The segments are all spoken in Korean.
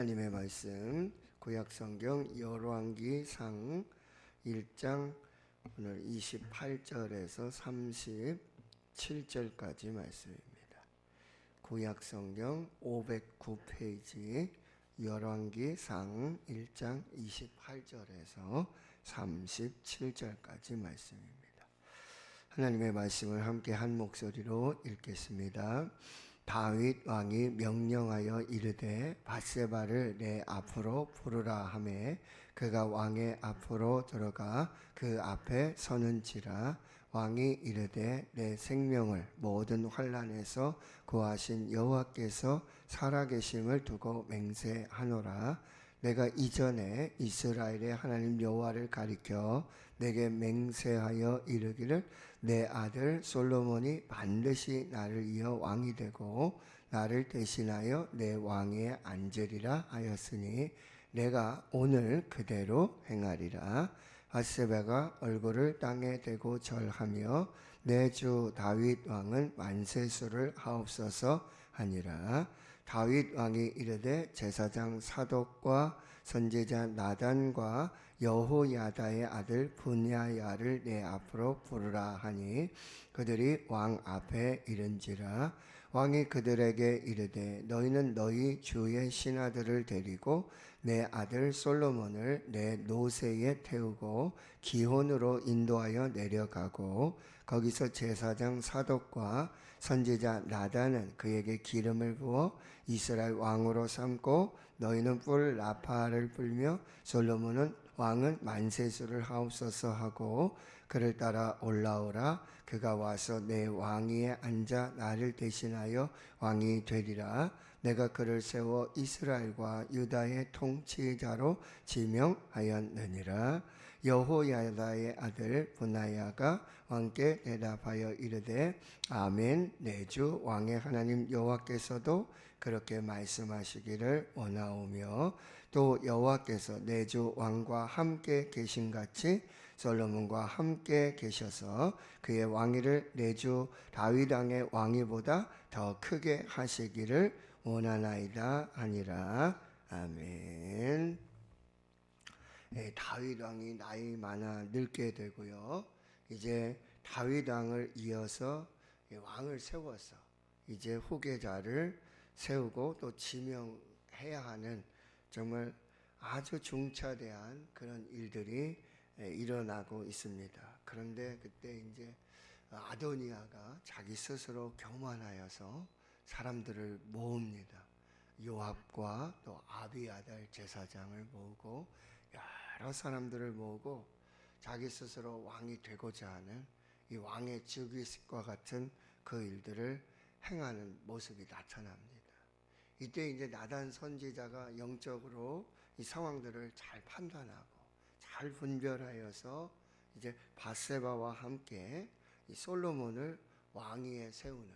하나님의 말씀 구약성경 열왕기상 1장 오늘 28절에서 37절까지 말씀입니다. 구약성경 509페이지 열왕기상 1장 28절에서 37절까지 말씀입니다. 하나님의 말씀을 함께 한 목소리로 읽겠습니다. 다윗 왕이 명령하여 이르되 밧세바를 내 앞으로 부르라 하매 그가 왕의 앞으로 들어가 그 앞에 서는지라. 왕이 이르되 내 생명을 모든 환난에서 구하신 여호와께서 살아계심을 두고 맹세하노라. 내가 이전에 이스라엘의 하나님 여호와를 가리켜 내게 맹세하여 이르기를 내 아들 솔로몬이 반드시 나를 이어 왕이 되고 나를 대신하여 내 왕위에 앉으리라 하였으니 내가 오늘 그대로 행하리라. 밧세바가 얼굴을 땅에 대고 절하며 내 주 다윗 왕은 만세수를 하옵소서 하니라. 다윗 왕이 이르되 제사장 사독과 선지자 나단과 여호야다의 아들 분야야를 내 앞으로 부르라 하니 그들이 왕 앞에 이른지라. 왕이 그들에게 이르되 너희는 너희 주의 신하들을 데리고 내 아들 솔로몬을 내 노새에 태우고 기혼으로 인도하여 내려가고 거기서 제사장 사독과 선지자 나단은 그에게 기름을 부어 이스라엘 왕으로 삼고 너희는 뿔 라파를 불며 솔로몬은 왕은 만세수를 하옵소서 하고 그를 따라 올라오라. 그가 와서 내 왕위에 앉아 나를 대신하여 왕이 되리라. 내가 그를 세워 이스라엘과 유다의 통치자로 지명하였느니라. 여호야다의 아들 분하야가 왕께 대답하여 이르되 아멘. 내 주 왕의 하나님 여호와께서도 그렇게 말씀하시기를 원하오며 또 여호와께서 내 주 왕과 함께 계신같이 솔로몬과 함께 계셔서 그의 왕위를 내 주 다윗 왕의 왕위보다 더 크게 하시기를 원하나이다 하니라. 아멘. 다윗 왕이 나이 많아 늙게 되고요. 이제 다윗 왕을 이어서 왕을 세워서 이제 후계자를 세우고 또 지명해야 하는 정말 아주 중차대한 그런 일들이 일어나고 있습니다. 그런데 그때 이제 아도니아가 자기 스스로 교만하여서 사람들을 모읍니다. 요압과 또 아비아달 제사장을 모으고 여러 사람들을 모으고 자기 스스로 왕이 되고자 하는 이 왕의 즉위식과 같은 그 일들을 행하는 모습이 나타납니다. 이때 이제 나단 선지자가 영적으로 이 상황들을 잘 판단하고 잘 분별하여서 이제 밧세바와 함께 이 솔로몬을 왕위에 세우는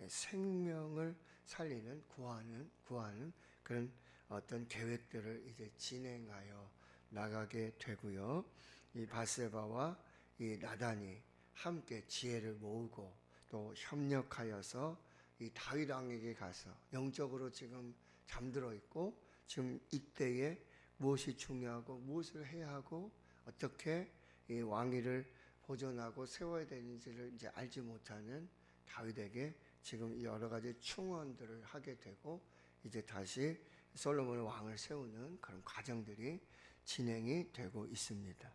생명을 살리는 구하는 그런 어떤 계획들을 이제 진행하여 나가게 되고요. 이 밧세바와 이 나단이 함께 지혜를 모으고 또 협력하여서 이 다윗 왕에게 가서 영적으로 지금 잠들어 있고 지금 이때에 무엇이 중요하고 무엇을 해야 하고 어떻게 이 왕위를 보존하고 세워야 되는지를 이제 알지 못하는 다윗에게 지금 여러 가지 충원들을 하게 되고 이제 다시 솔로몬을 왕을 세우는 그런 과정들이 진행이 되고 있습니다.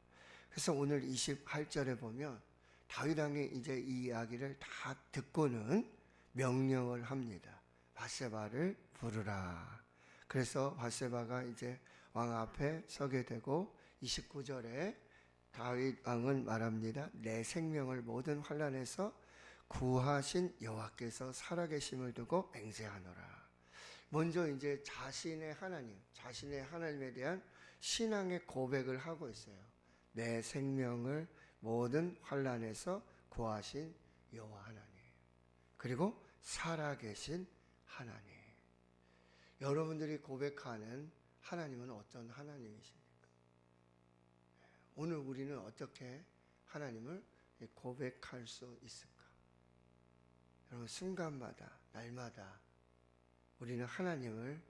그래서 오늘 28절에 보면 다윗 왕이 이제 이 이야기를 다 듣고는 명령을 합니다. 밧세바를 부르라. 그래서 밧세바가 이제 왕 앞에 서게 되고 29절에 다윗 왕은 말합니다. 내 생명을 모든 환난에서 구하신 여호와께서 살아계심을 두고 맹세하노라. 먼저 이제 자신의 하나님에 대한 신앙의 고백을 하고 있어요. 내 생명을 모든 환난에서 구하신 여호와 하나님. 그리고 살아계신 하나님. 여러분들이 고백하는 하나님은 어떤 하나님이십니까? 오늘 우리는 어떻게 하나님을 고백할 수 있을까? 여러분 순간마다 날마다 우리는 하나님을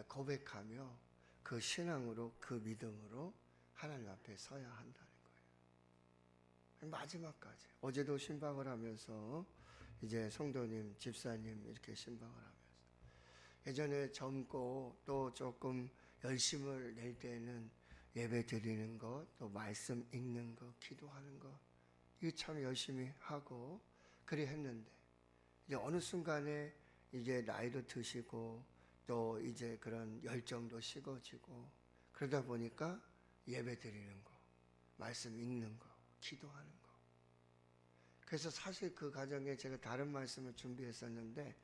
고백하며 그 신앙으로 그 믿음으로 하나님 앞에 서야 한다는 거예요. 마지막까지. 어제도 신방을 하면서 이제 성도님, 집사님 이렇게 신방을 하면서 예전에 젊고 또 조금 열심을 낼 때는 예배 드리는 것, 또 말씀 읽는 것, 기도하는 것 이거 참 열심히 하고 그리 했는데 이제 어느 순간에 이제 나이도 드시고 또 이제 그런 열정도 식어지고 그러다 보니까 예배 드리는 거, 말씀 읽는 거, 기도하는 거. 그래서 사실 그 과정에 제가 다른 말씀을 준비했었는데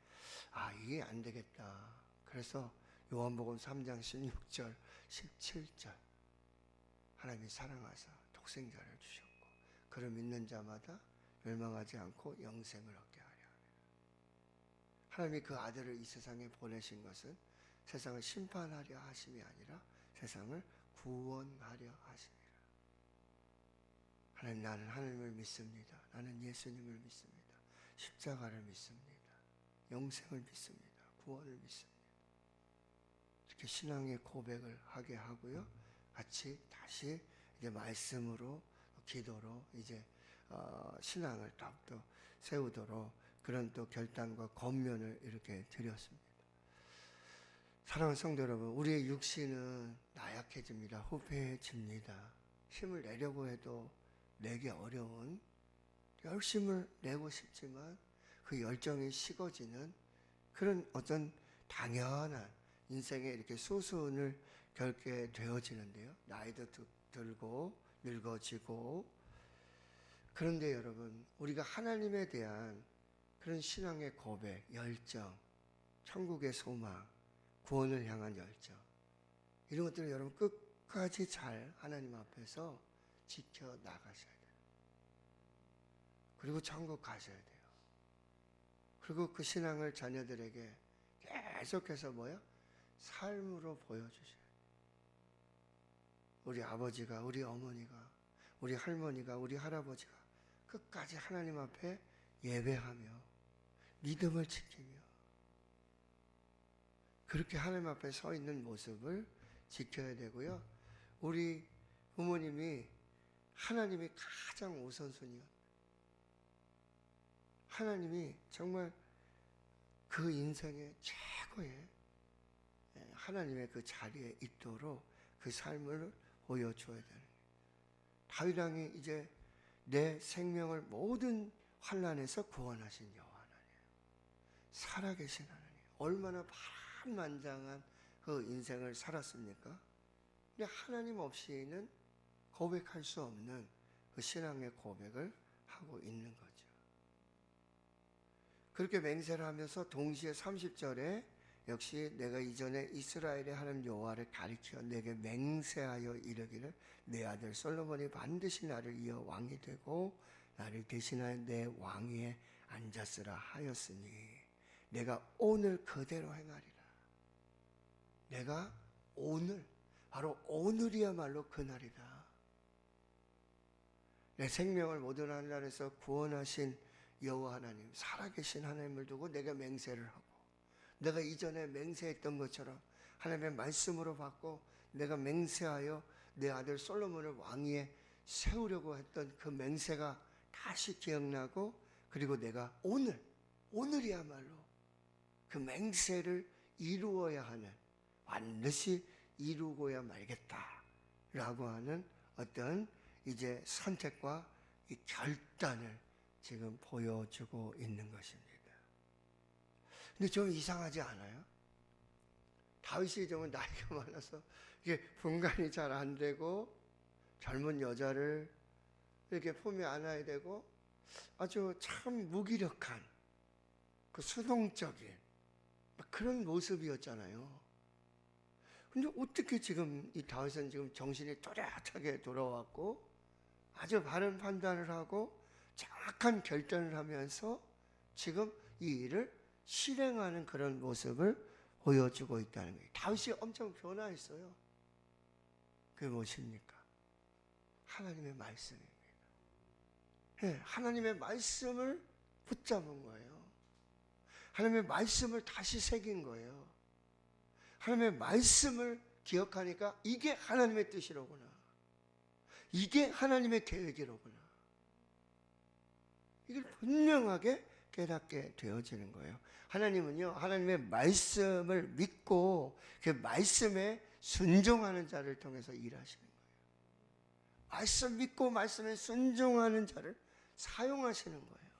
이게 안 되겠다. 그래서 요한복음 3장 16절, 17절 하나님이 사랑하사 독생자를 주셨고 그를 믿는 자마다 멸망하지 않고 영생을 얻게 하려 합니다. 하나님이 그 아들을 이 세상에 보내신 것은 세상을 심판하려 하심이 아니라 세상을 구원하려 하심이라. 하나님, 나는 하나님을 믿습니다. 나는 예수님을 믿습니다. 십자가를 믿습니다. 영생을 믿습니다. 구원을 믿습니다. 이렇게 신앙의 고백을 하게 하고요. 같이 다시 이제 말씀으로 기도로 이제 신앙을 또 세우도록 그런 또 결단과 권면을 이렇게 드렸습니다. 사랑하는 성도 여러분, 우리의 육신은 나약해집니다. 후패해집니다. 힘을 내려고 해도 내기 어려운 열심을 내고 싶지만 그 열정이 식어지는 그런 어떤 당연한 인생의 이렇게 수순을 겪게 되어지는데요. 나이도 들고 늙어지고 그런데 여러분 우리가 하나님에 대한 그런 신앙의 고백, 열정, 천국의 소망, 구원을 향한 열정 이런 것들을 여러분 끝까지 잘 하나님 앞에서 지켜나가셔야 돼요. 그리고 천국 가셔야 돼요. 그리고 그 신앙을 자녀들에게 계속해서 삶으로 보여주셔야 돼요. 우리 아버지가, 우리 어머니가, 우리 할머니가, 우리 할아버지가 끝까지 하나님 앞에 예배하며 믿음을 지키며 그렇게 하나님 앞에 서 있는 모습을 지켜야 되고요. 우리 부모님이 하나님이 가장 우선순위였어요. 하나님이 정말 그 인생의 최고의 하나님의 그 자리에 있도록 그 삶을 보여줘야 되는 거예요. 다윗 왕이 이제 내 생명을 모든 환난에서 구원하신 여호와 하나님, 살아계신 하나님, 얼마나 파란만장한 그 인생을 살았습니까? 근데 하나님 없이는 고백할 수 없는 그 신앙의 고백을 하고 있는 거죠. 그렇게 맹세를 하면서 동시에 30절에 역시 내가 이전에 이스라엘의 하나님 여호와를 가리켜 내게 맹세하여 이르기를 내 아들 솔로몬이 반드시 나를 이어 왕이 되고 나를 대신하여 내 왕위에 앉았으라 하였으니 내가 오늘 그대로 행하리라. 내가 오늘, 바로 오늘이야말로 그날이다. 내 생명을 모든 하늘에서 구원하신 여호와 하나님, 살아계신 하나님을 두고 내가 맹세를 하고 내가 이전에 맹세했던 것처럼 하나님의 말씀으로 받고 내가 맹세하여 내 아들 솔로몬을 왕위에 세우려고 했던 그 맹세가 다시 기억나고 그리고 내가 오늘이야말로 그 맹세를 이루어야 하는, 반드시 이루고야 말겠다라고 하는 어떤 이제 선택과 이 결단을 지금 보여주고 있는 것입니다. 근데 좀 이상하지 않아요? 다윗이 정말 나이가 많아서 이게 분간이 잘 안 되고 젊은 여자를 이렇게 품에 안아야 되고 아주 참 무기력한 그 수동적인 그런 모습이었잖아요. 근데 어떻게 지금 이 다윗은 지금 정신이 또렷하게 돌아왔고 아주 바른 판단을 하고 정확한 결단을 하면서 지금 이 일을 실행하는 그런 모습을 보여주고 있다는 거예요. 다윗이 엄청 변화했어요. 그게 무엇입니까? 하나님의 말씀입니다. 네, 하나님의 말씀을 붙잡은 거예요. 하나님의 말씀을 다시 새긴 거예요. 하나님의 말씀을 기억하니까 이게 하나님의 뜻이로구나. 이게 하나님의 계획이로구나. 이걸 분명하게 깨닫게 되어지는 거예요. 하나님은요, 하나님의 말씀을 믿고 그 말씀에 순종하는 자를 통해서 일하시는 거예요. 말씀 믿고 말씀에 순종하는 자를 사용하시는 거예요.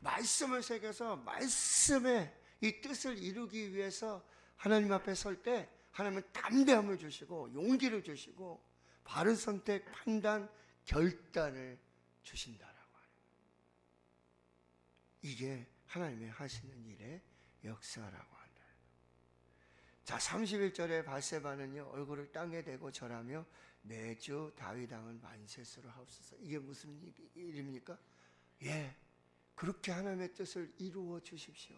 말씀을 새겨서 말씀의 이 뜻을 이루기 위해서 하나님 앞에 설 때 하나님은 담대함을 주시고 용기를 주시고 바른 선택, 판단, 결단을 주신다라고 하는 거예요. 이게 하나님의 하시는 일의 역사라고 한다. 자, 31절에 바세바는요, 얼굴을 땅에 대고 절하며 내 주 다윗 왕은 만세스로 하옵소서. 이게 무슨 일입니까? 예, 그렇게 하나님의 뜻을 이루어 주십시오.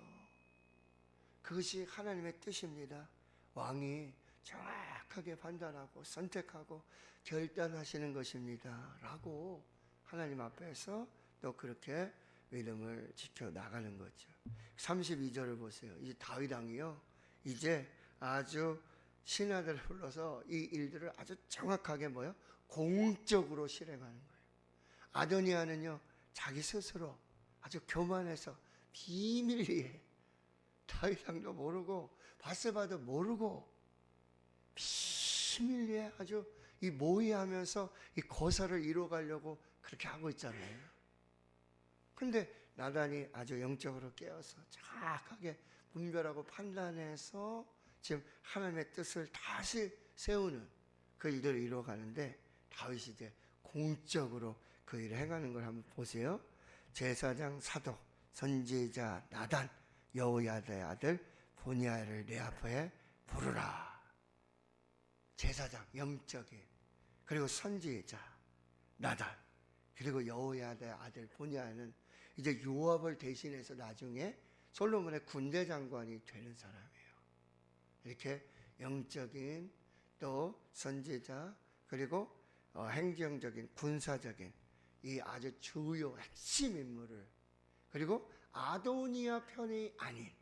그것이 하나님의 뜻입니다. 왕이 정확하게 판단하고 선택하고 결단하시는 것입니다 라고 하나님 앞에서 또 그렇게 믿음을 지켜나가는 거죠. 32절을 보세요. 이제 다윗 왕이요, 이제 아주 신하들을 불러서 이 일들을 아주 정확하게 공적으로 실행하는 거예요. 아도니아는요, 자기 스스로 아주 교만해서 비밀리에 다윗 왕도 모르고 바세바도 모르고 비밀리에 아주 이 모의하면서 이 거사를 이루어가려고 그렇게 하고 있잖아요. 근데 나단이 아주 영적으로 깨어서 정확하게 분별하고 판단해서 지금 하나님의 뜻을 다시 세우는 그 일을 이루어가는데, 다윗이 이제 공적으로 그 일을 행하는 걸 한번 보세요. 제사장 사독 선지자 나단 여호야다의 아들 보니야를 내 앞에 부르라. 제사장 영적인, 그리고 선지자 나단, 그리고 여호야다의 아들 보니야는 이제 요압을 대신해서 나중에 솔로몬의 군대 장관이 되는 사람이에요. 이렇게 영적인 또 선지자, 그리고 행정적인 군사적인 이 아주 주요 핵심 인물을, 그리고 아도니아 편이 아닌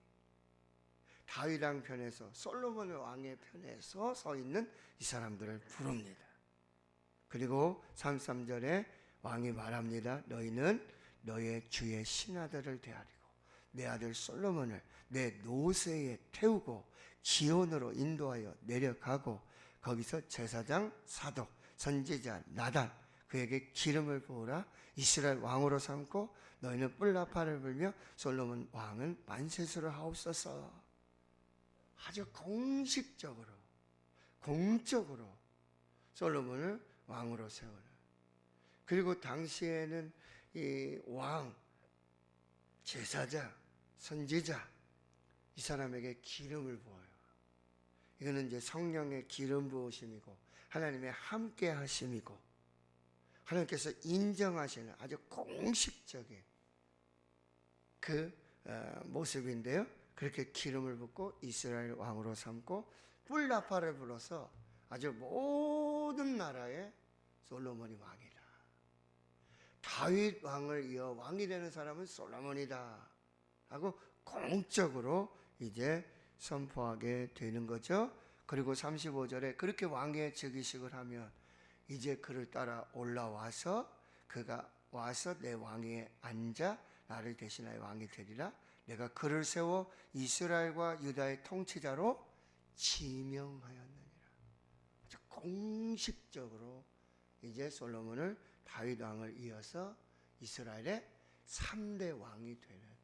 다윗 왕 편에서 솔로몬 왕의 편에서 서 있는 이 사람들을 부릅니다. 그리고 33절에 왕이 말합니다. 너희는 너의 주의 신하들을 대하리고 내 아들 솔로몬을 내 노새에 태우고 기온으로 인도하여 내려가고 거기서 제사장 사독 선지자 나단 그에게 기름을 부으라. 이스라엘 왕으로 삼고 너희는 뿔나팔을 불며 솔로몬 왕은 만세수를 하옵소서. 아주 공식적으로 공적으로 솔로몬을 왕으로 세우는. 그리고 당시에는 이 왕, 제사장, 선지자 이 사람에게 기름을 부어요. 이거는 이제 성령의 기름 부으심이고 하나님의 함께 하심이고 하나님께서 인정하시는 아주 공식적인 그 모습인데요. 그렇게 기름을 붓고 이스라엘 왕으로 삼고 뿔나팔을 불어서 아주 모든 나라에 솔로몬이 왕이다. 다윗 왕을 이어 왕이 되는 사람은 솔로몬이다 하고 공적으로 이제 선포하게 되는 거죠. 그리고 35절에 그렇게 왕의 즉위식을 하면 이제 그를 따라 올라와서 그가 와서 내 왕위에 앉아 나를 대신하여 왕이 되리라. 내가 그를 세워 이스라엘과 유다의 통치자로 지명하였느니라. 아주 공식적으로 이제 솔로몬을 다윗 왕을 이어서 이스라엘의 3대 왕이 되는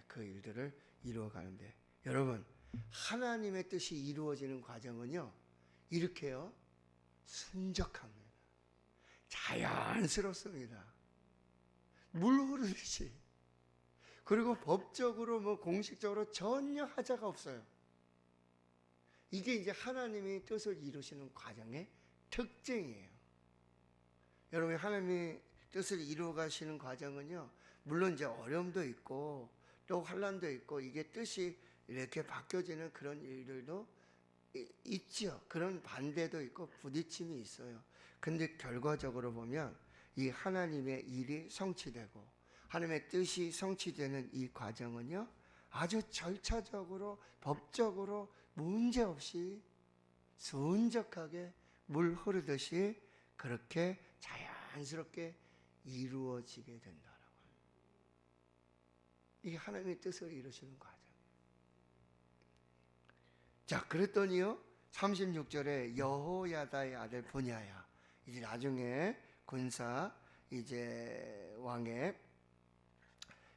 그 일들을 이루어가는데, 여러분 하나님의 뜻이 이루어지는 과정은요 이렇게요 순적합니다. 자연스럽습니다. 물 흐르듯이. 그리고 법적으로 공식적으로 전혀 하자가 없어요. 이게 이제 하나님의 뜻을 이루시는 과정의 특징이에요. 여러분 하나님의 뜻을 이루어 가시는 과정은요 물론 이제 어려움도 있고 또 환난도 있고 이게 뜻이 이렇게 바뀌어지는 그런 일들도 있죠. 그런 반대도 있고 부딪힘이 있어요. 근데 결과적으로 보면 이 하나님의 일이 성취되고 하나님의 뜻이 성취되는 이 과정은요 아주 절차적으로 법적으로 문제없이 순적하게 물 흐르듯이 그렇게 자연스럽게 이루어지게 된다라고. 이게 하나님의 뜻을 이루시는 과정이에요. 자, 그랬더니요 36절에 여호야다의 아들 분야야, 이제 나중에 군사 이제 왕의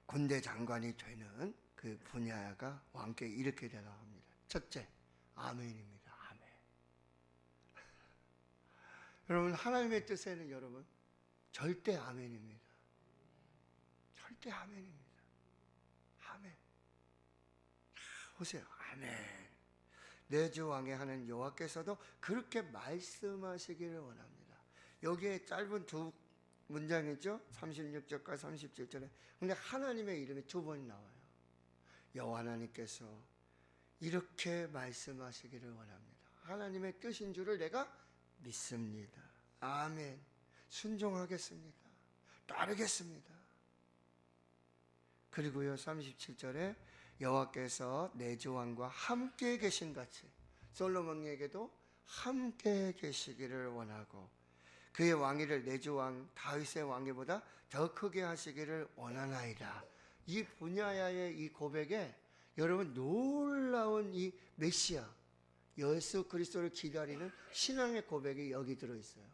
군대 장관이 되는 그 분야가 왕께 이렇게 대답합니다. 첫째, 아멘입니다. 아멘. 여러분, 하나님의 뜻에는 여러분 절대 아멘입니다. 절대 아멘입니다. 아멘. 보세요. 아멘. 내 주 왕의 하는 여호와께서도 그렇게 말씀하시기를 원합니다. 여기에 짧은 두 문장이죠. 36절과 37절에. 근데 하나님의 이름이 두 번 나와요. 여호와 하나님께서 이렇게 말씀하시기를 원합니다. 하나님의 뜻인 줄을 내가 믿습니다. 아멘. 순종하겠습니다. 따르겠습니다. 그리고요 37절에 여호와께서 내 주 왕과 함께 계신 같이 솔로몬에게도 함께 계시기를 원하고 그의 왕위를 내 주 왕 다윗의 왕위보다 더 크게 하시기를 원하나이다. 이 분야야의 이 고백에 여러분 놀라운 이 메시아 예수 그리스도를 기다리는 신앙의 고백이 여기 들어있어요.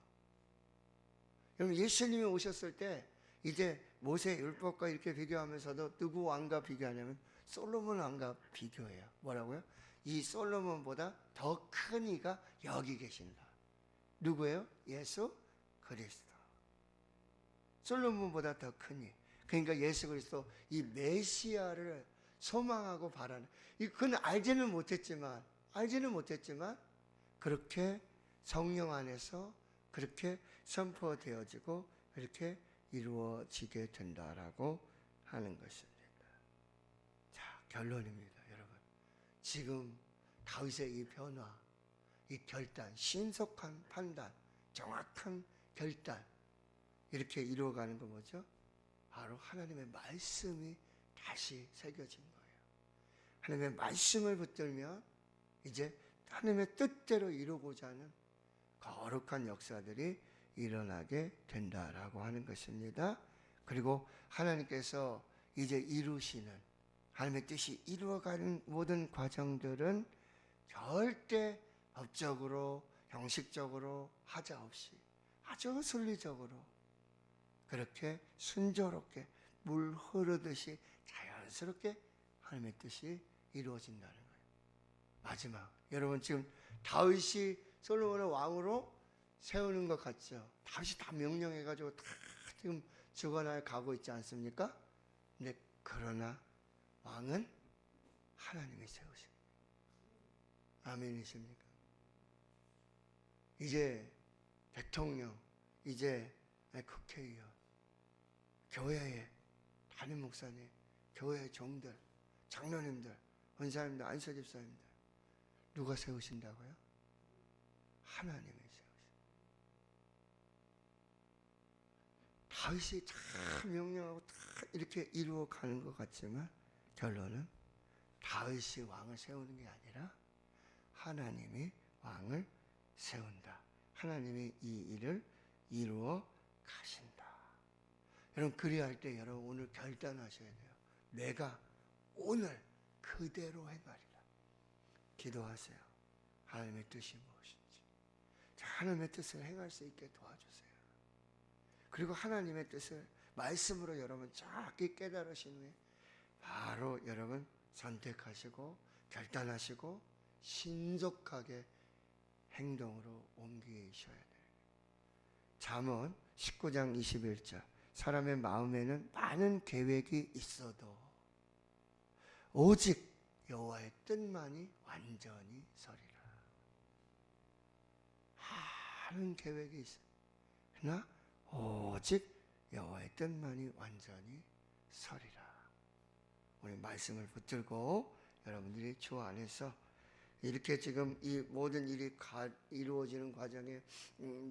여러분, 예수님이 오셨을 때 이제 모세 율법과 이렇게 비교하면서도 누구 왕과 비교하냐면 솔로몬 왕과 비교해요. 뭐라고요? 이 솔로몬보다 더 큰 이가 여기 계신다. 누구예요? 예수 그리스도. 솔로몬보다 더 큰 이. 그러니까 예수 그리스도 이 메시아를 소망하고 바라는, 그건 알지는 못했지만 그렇게 성령 안에서 그렇게 선포되어지고 그렇게 이루어지게 된다라고 하는 것입니다. 자, 결론입니다, 여러분. 지금 다윗의 이 변화, 이 결단, 신속한 판단, 정확한 결단, 이렇게 이루어가는 거 뭐죠? 바로 하나님의 말씀이 다시 새겨진 거예요. 하나님의 말씀을 붙들면 이제 하나님의 뜻대로 이루고자 하는 거룩한 역사들이 일어나게 된다라고 하는 것입니다. 그리고 하나님께서 이제 이루시는 하나님의 뜻이 이루어가는 모든 과정들은 절대 법적으로 형식적으로 하자 없이 아주 순리적으로 그렇게 순조롭게 물 흐르듯이 자연스럽게 하나님의 뜻이 이루어진다는 거예요. 마지막, 여러분 지금 다윗이 솔로몬을 왕으로 세우는 것 같죠? 다윗이 다 명령해가지고 다 지금 죽어나야 가고 있지 않습니까? 근데 그러나 왕은 하나님이 세우십니다. 아멘이십니까? 이제 대통령, 이제 국회의원, 교회의 담임 목사님, 교회의 종들, 장로님들, 권사님들, 안수 집사님들 누가 세우신다고요? 하나님이 세우십니다. 다윗이 다 명령하고 다 이렇게 이루어가는 것 같지만 결론은 다윗이 왕을 세우는 게 아니라 하나님이 왕을 세운다. 하나님이 이 일을 이루어 가신다. 여러분, 그리할 때 여러분 오늘 결단하셔야 돼요. 내가 오늘 그대로 행하리라. 기도하세요. 하나님의 뜻이 무엇인지. 하나님의 뜻을 행할 수 있게 도와주세요. 그리고 하나님의 뜻을 말씀으로 여러분 정확히 깨달으신 후에 바로 여러분 선택하시고 결단하시고 신속하게 행동으로 옮기셔야 돼요. 잠언 19장 21절. 사람의 마음에는 많은 계획이 있어도 오직 여호와의 뜻만이 완전히 서리라. 많은 계획이 있어요. 그러나 오직 여호와의 뜻만이 완전히 서리라. 우리 말씀을 붙들고 여러분들이 주 안에서 이렇게 지금 이 모든 일이 이루어지는 과정에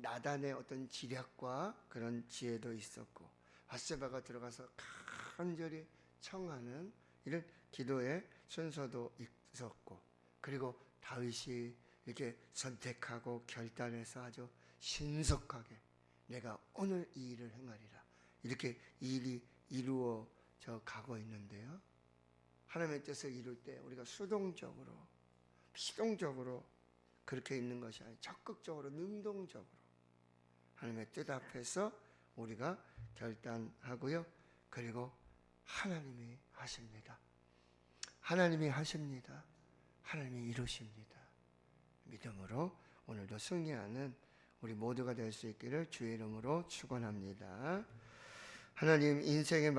나단의 어떤 지략과 그런 지혜도 있었고 밧세바가 들어가서 간절히 청하는 이런 기도의 순서도 있었고 그리고 다윗이 이렇게 선택하고 결단해서 아주 신속하게 내가 오늘 이 일을 행하리라, 이렇게 이 일이 이루어져 가고 있는데요. 하나님의 뜻을 이룰 때 우리가 수동적으로, 피동적으로 그렇게 있는 것이 아니라 적극적으로, 능동적으로 하나님의 뜻 앞에서 우리가 결단하고요. 그리고 하나님이 하십니다. 하나님이 하십니다. 하나님이 이루십니다. 믿음으로 오늘도 승리하는 우리 모두가 될 수 있기를 주의 이름으로 축원합니다. 하나님, 인생의